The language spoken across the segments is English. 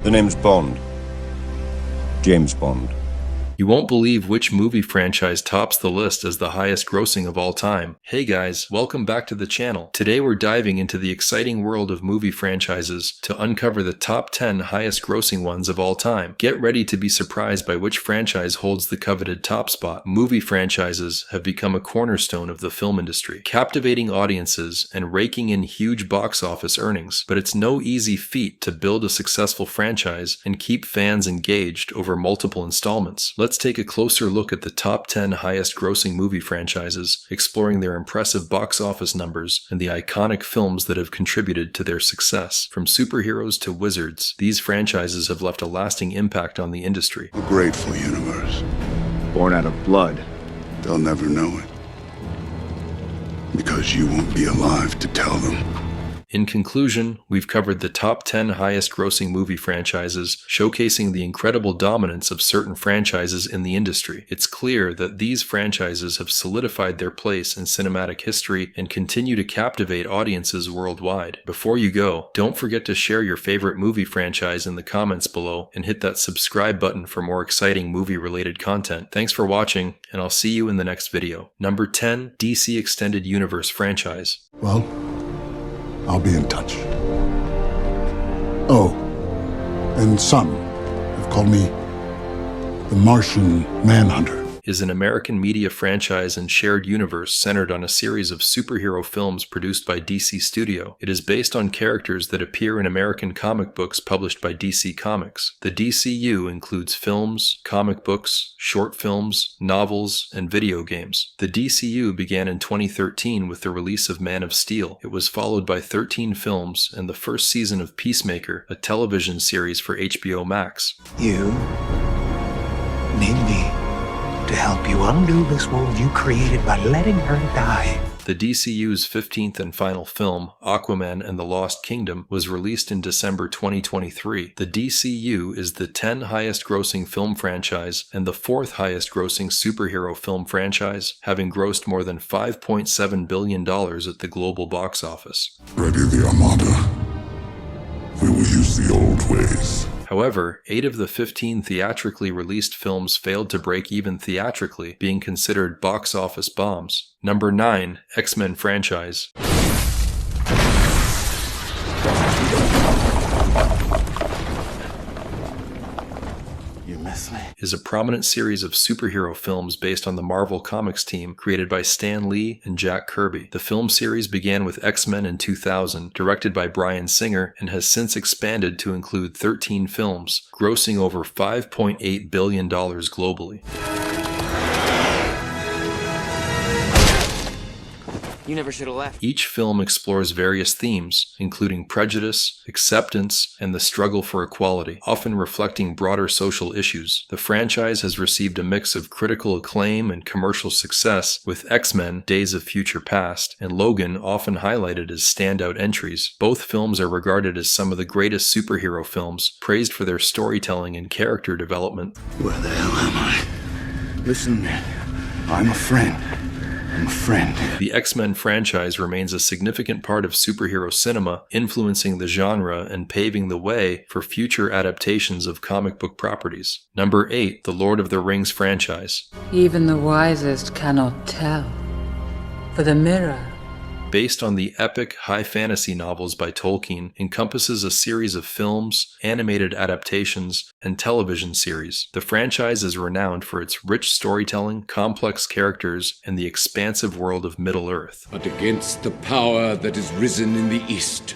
The name's Bond. James Bond. You won't believe which movie franchise tops the list as the highest grossing of all time. Hey guys, welcome back to the channel. Today we're diving into the exciting world of movie franchises to uncover the top 10 highest grossing ones of all time. Get ready to be surprised by which franchise holds the coveted top spot. Movie franchises have become a cornerstone of the film industry, captivating audiences and raking in huge box office earnings. But it's no easy feat to build a successful franchise and keep fans engaged over multiple installments. Let's take a closer look at the top 10 highest grossing movie franchises, exploring their impressive box office numbers and the iconic films that have contributed to their success. From superheroes to wizards, these franchises have left a lasting impact on the industry. A grateful universe. Born out of blood. They'll never know it. Because you won't be alive to tell them. In conclusion, we've covered the top 10 highest grossing movie franchises, showcasing the incredible dominance of certain franchises in the industry. It's clear that these franchises have solidified their place in cinematic history and continue to captivate audiences worldwide. Before you go, don't forget to share your favorite movie franchise in the comments below and hit that subscribe button for more exciting movie-related content. Thanks for watching, and I'll see you in the next video. Number 10, DC Extended Universe franchise. Well, I'll be in touch. Oh, and some have called me the Martian Manhunter. Is an American media franchise and shared universe centered on a series of superhero films produced by DC Studio. It is based on characters that appear in American comic books published by DC Comics. The DCU includes films, comic books, short films, novels, and video games. The DCU began in 2013 with the release of Man of Steel. It was followed by 13 films and the first season of Peacemaker, a television series for HBO Max. You need me to help you undo this world you created by letting her die. The DCU's 15th and final film, Aquaman and the Lost Kingdom, was released in December 2023. The DCU is the 10th highest grossing film franchise and the 4th highest grossing superhero film franchise, having grossed more than $5.7 billion at the global box office. Ready the Armada. We will use the old ways. However, 8 of the 15 theatrically released films failed to break even theatrically, being considered box office bombs. Number 9, X-Men franchise. Is a prominent series of superhero films based on the Marvel Comics team created by Stan Lee and Jack Kirby. The film series began with X-Men in 2000, directed by Bryan Singer, and has since expanded to include 13 films, grossing over $5.8 billion globally. You never should have left. Each film explores various themes, including prejudice, acceptance, and the struggle for equality, often reflecting broader social issues. The franchise has received a mix of critical acclaim and commercial success, with X-Men: Days of Future Past and Logan often highlighted as standout entries. Both films are regarded as some of the greatest superhero films, praised for their storytelling and character development. Where the hell am I? Listen, I'm a friend. I'm a friend. The X-Men franchise remains a significant part of superhero cinema, influencing the genre and paving the way for future adaptations of comic book properties. Number 8, the Lord of the Rings franchise. Even the wisest cannot tell, for the mirror, based on the epic high fantasy novels by Tolkien, encompasses a series of films, animated adaptations, and television series. The franchise is renowned for its rich storytelling, complex characters, and the expansive world of Middle-earth. But against the power that is risen in the East,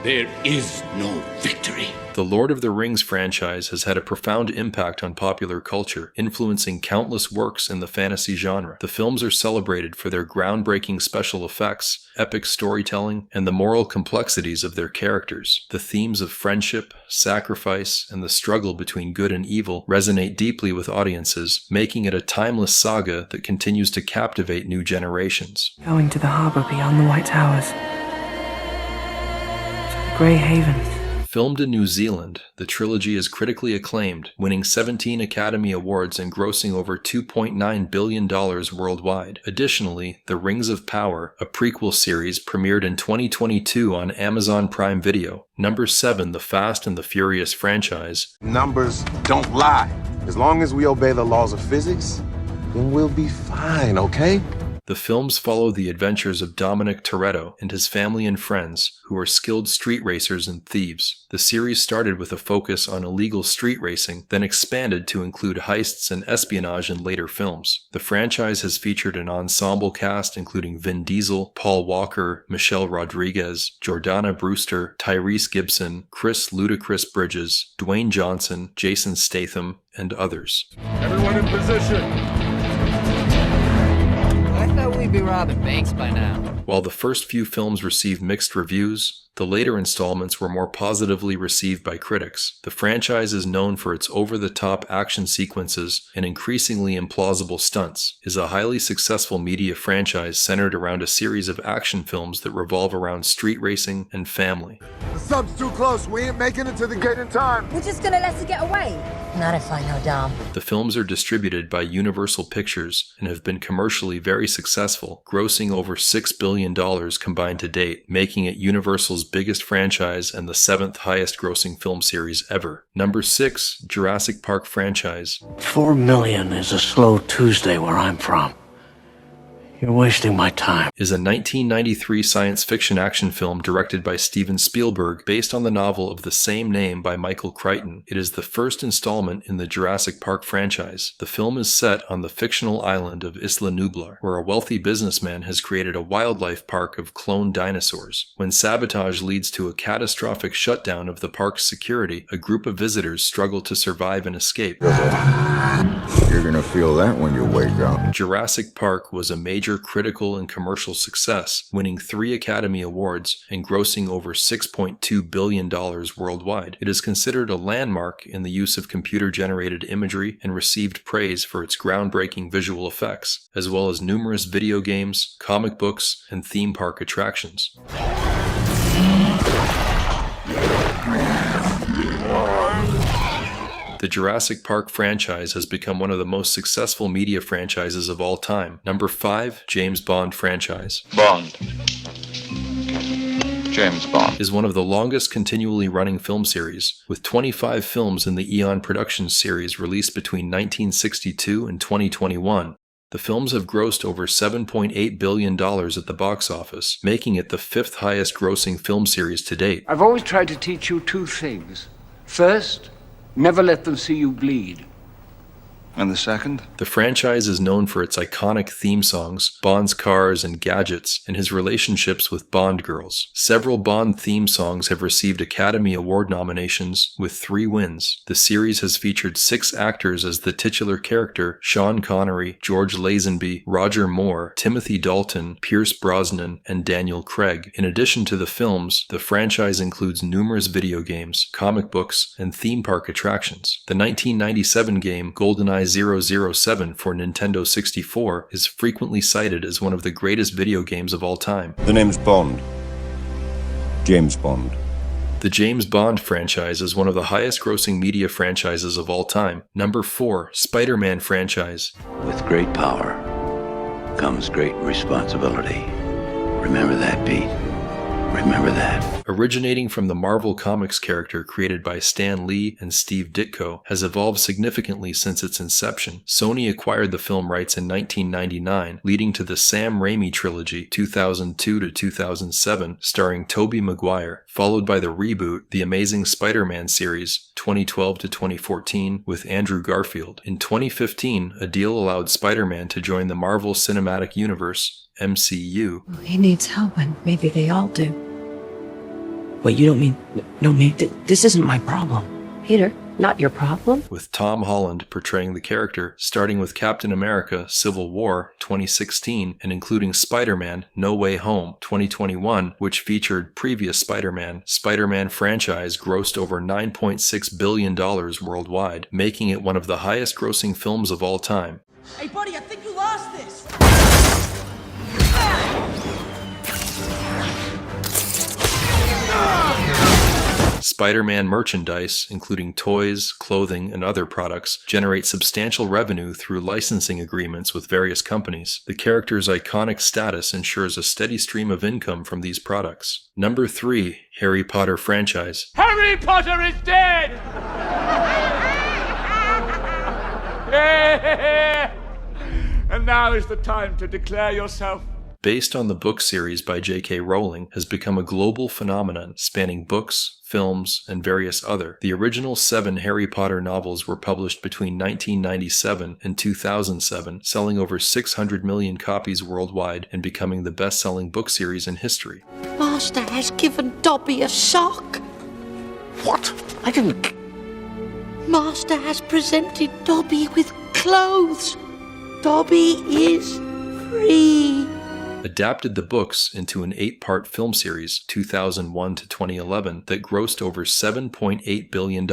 there is no victory. The Lord of the Rings franchise has had a profound impact on popular culture, influencing countless works in the fantasy genre. The films are celebrated for their groundbreaking special effects, epic storytelling, and the moral complexities of their characters. The themes of friendship, sacrifice, and the struggle between good and evil resonate deeply with audiences, making it a timeless saga that continues to captivate new generations. Going to the harbor beyond the White Towers. To the Grey Haven. Filmed in New Zealand, the trilogy is critically acclaimed, winning 17 Academy Awards and grossing over $2.9 billion worldwide. Additionally, The Rings of Power, a prequel series, premiered in 2022 on Amazon Prime Video. Number 7, the Fast and the Furious franchise. Numbers don't lie. As long as we obey the laws of physics, then we'll be fine, okay? The films follow the adventures of Dominic Toretto and his family and friends, who are skilled street racers and thieves. The series started with a focus on illegal street racing, then expanded to include heists and espionage in later films. The franchise has featured an ensemble cast including Vin Diesel, Paul Walker, Michelle Rodriguez, Jordana Brewster, Tyrese Gibson, Chris Ludacris Bridges, Dwayne Johnson, Jason Statham, and others. Everyone in position. We'd be robbing banks by now. While the first few films received mixed reviews, the later installments were more positively received by critics. The franchise is known for its over-the-top action sequences and increasingly implausible stunts, is a highly successful media franchise centered around a series of action films that revolve around street racing and family. The sub's too close. We ain't making it to the gate in time. We're just gonna let her get away. Not if I know Dom. The films are distributed by Universal Pictures and have been commercially very successful, grossing over $6 billion combined to date, making it Universal's biggest franchise and the 7th highest grossing film series ever. Number 6, Jurassic Park franchise. 4 million is a slow Tuesday where I'm from. You're wasting my time. Is a 1993 science fiction action film directed by Steven Spielberg based on the novel of the same name by Michael Crichton. It is the first installment in the Jurassic Park franchise. The film is set on the fictional island of Isla Nublar, where a wealthy businessman has created a wildlife park of cloned dinosaurs. When sabotage leads to a catastrophic shutdown of the park's security, a group of visitors struggle to survive and escape. You're gonna feel that when you wake up. Jurassic Park was a major critical and commercial success, winning 3 Academy Awards and grossing over $6.2 billion worldwide. It is considered a landmark in the use of computer-generated imagery and received praise for its groundbreaking visual effects, as well as numerous video games, comic books, and theme park attractions. The Jurassic Park franchise has become one of the most successful media franchises of all time. Number 5, James Bond franchise. Bond. James Bond is one of the longest continually running film series, with 25 films in the Eon Productions series released between 1962 and 2021. The films have grossed over $7.8 billion at the box office, making it the 5th highest grossing film series to date. I've always tried to teach you 2 things. First, never let them see you bleed. And the second? The franchise is known for its iconic theme songs, Bond's cars and gadgets, and his relationships with Bond girls. Several Bond theme songs have received Academy Award nominations, with 3 wins. The series has featured 6 actors as the titular character: Sean Connery, George Lazenby, Roger Moore, Timothy Dalton, Pierce Brosnan, and Daniel Craig. In addition to the films, the franchise includes numerous video games, comic books, and theme park attractions. The 1997 game GoldenEye 007 for Nintendo 64 is frequently cited as one of the greatest video games of all time. The name's Bond. James Bond. The James Bond franchise is one of the highest grossing media franchises of all time. Number 4, Spider-Man franchise. With great power comes great responsibility. Remember that, Pete. Remember that. Originating from the Marvel Comics character created by Stan Lee and Steve Ditko, has evolved significantly since its inception. Sony acquired the film rights in 1999, leading to the Sam Raimi trilogy 2002 to 2007, starring Tobey Maguire, followed by the reboot The Amazing Spider-Man series 2012 to 2014 with Andrew Garfield. In 2015, a deal allowed Spider-Man to join the Marvel Cinematic Universe, MCU. Well, he needs help, and maybe they all do. Wait, you don't mean... No, man, this isn't my problem. Peter, not your problem? With Tom Holland portraying the character, starting with Captain America: Civil War 2016 and including Spider-Man: No Way Home 2021, which featured previous Spider-Man. Spider-Man franchise grossed over $9.6 billion worldwide, making it one of the highest grossing films of all time. Hey buddy, I think you lost this! Spider-Man merchandise, including toys, clothing, and other products, generates substantial revenue through licensing agreements with various companies. The character's iconic status ensures a steady stream of income from these products. Number 3. Harry Potter franchise. Harry Potter is dead! And now is the time to declare yourself. Based on the book series by J.K. Rowling, has become a global phenomenon spanning books, films, and various other. The original 7 Harry Potter novels were published between 1997 and 2007, selling over 600 million copies worldwide and becoming the best-selling book series in history. Master has given Dobby a sock. What? I didn't... Master has presented Dobby with clothes. Dobby is free. Adapted the books into an 8-part film series, 2001 to 2011, that grossed over $7.8 billion,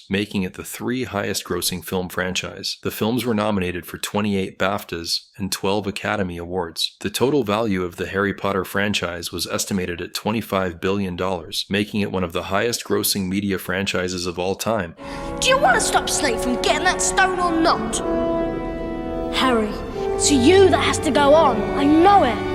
making it the 3 highest-grossing film franchise. The films were nominated for 28 BAFTAs and 12 Academy Awards. The total value of the Harry Potter franchise was estimated at $25 billion, making it one of the highest-grossing media franchises of all time. Do you want to stop Snape from getting that stone or not? Harry, it's you that has to go on. I know it.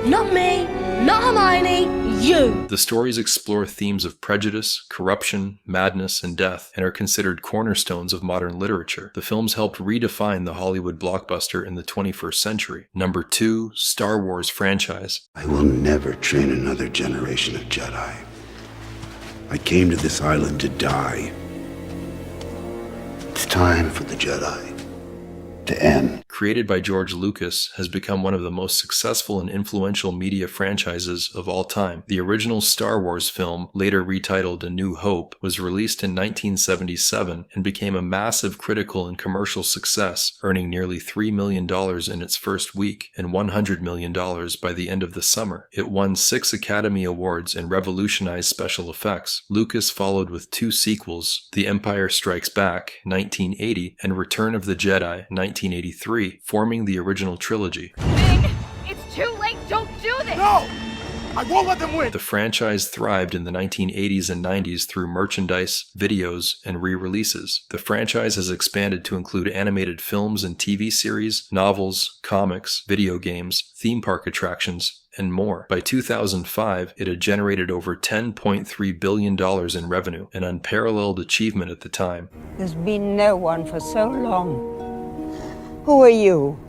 Not me, not Hermione, you. The stories explore themes of prejudice, corruption, madness, and death, and are considered cornerstones of modern literature. The films helped redefine the Hollywood blockbuster in the 21st century. Number 2, Star Wars franchise. I will never train another generation of Jedi. I came to this island to die. It's time for the Jedi to end. Created by George Lucas, has become one of the most successful and influential media franchises of all time. The original Star Wars film, later retitled A New Hope, was released in 1977 and became a massive critical and commercial success, earning nearly $3 million in its first week and $100 million by the end of the summer. It won 6 Academy Awards and revolutionized special effects. Lucas followed with 2 sequels, The Empire Strikes Back, 1980, and Return of the Jedi, 1983, forming the original trilogy. Bing, it's too late, don't do this! No! I won't let them win! The franchise thrived in the 1980s and 90s through merchandise, videos, and re-releases. The franchise has expanded to include animated films and TV series, novels, comics, video games, theme park attractions, and more. By 2005, it had generated over $10.3 billion in revenue, an unparalleled achievement at the time. There's been no one for so long. Who are you?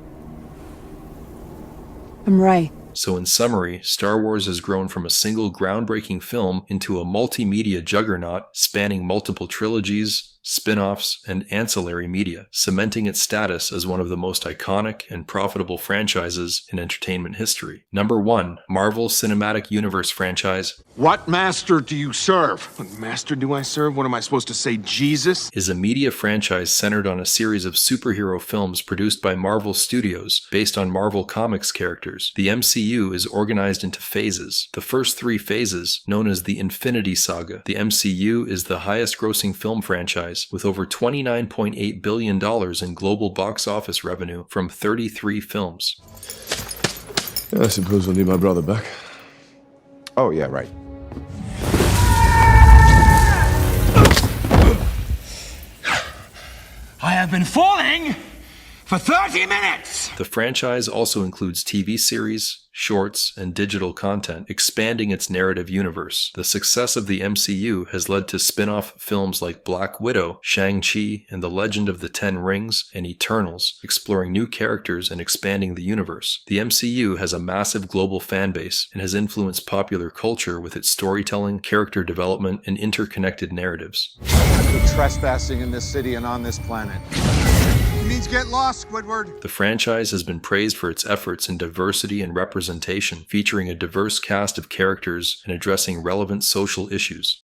I'm Rey. So in summary, Star Wars has grown from a single groundbreaking film into a multimedia juggernaut spanning multiple trilogies, spin-offs, and ancillary media, cementing its status as one of the most iconic and profitable franchises in entertainment history. Number 1, Marvel Cinematic Universe franchise. What master do you serve? What master do I serve? What am I supposed to say, Jesus? Is a media franchise centered on a series of superhero films produced by Marvel Studios based on Marvel Comics characters. The MCU is organized into phases. The first 3 phases, known as the Infinity Saga. The MCU is the highest grossing film franchise with over $29.8 billion in global box office revenue from 33 films. I suppose I'll need my brother back. Oh, yeah, right. I have been falling for 30 minutes! The franchise also includes TV series, shorts, and digital content, expanding its narrative universe. The success of the MCU has led to spin-off films like Black Widow, Shang-Chi, and The Legend of the Ten Rings, and Eternals, exploring new characters and expanding the universe. The MCU has a massive global fan base and has influenced popular culture with its storytelling, character development, and interconnected narratives. I've been trespassing in this city and on this planet. It means get lost, Squidward. The franchise has been praised for its efforts in diversity and representation, featuring a diverse cast of characters and addressing relevant social issues.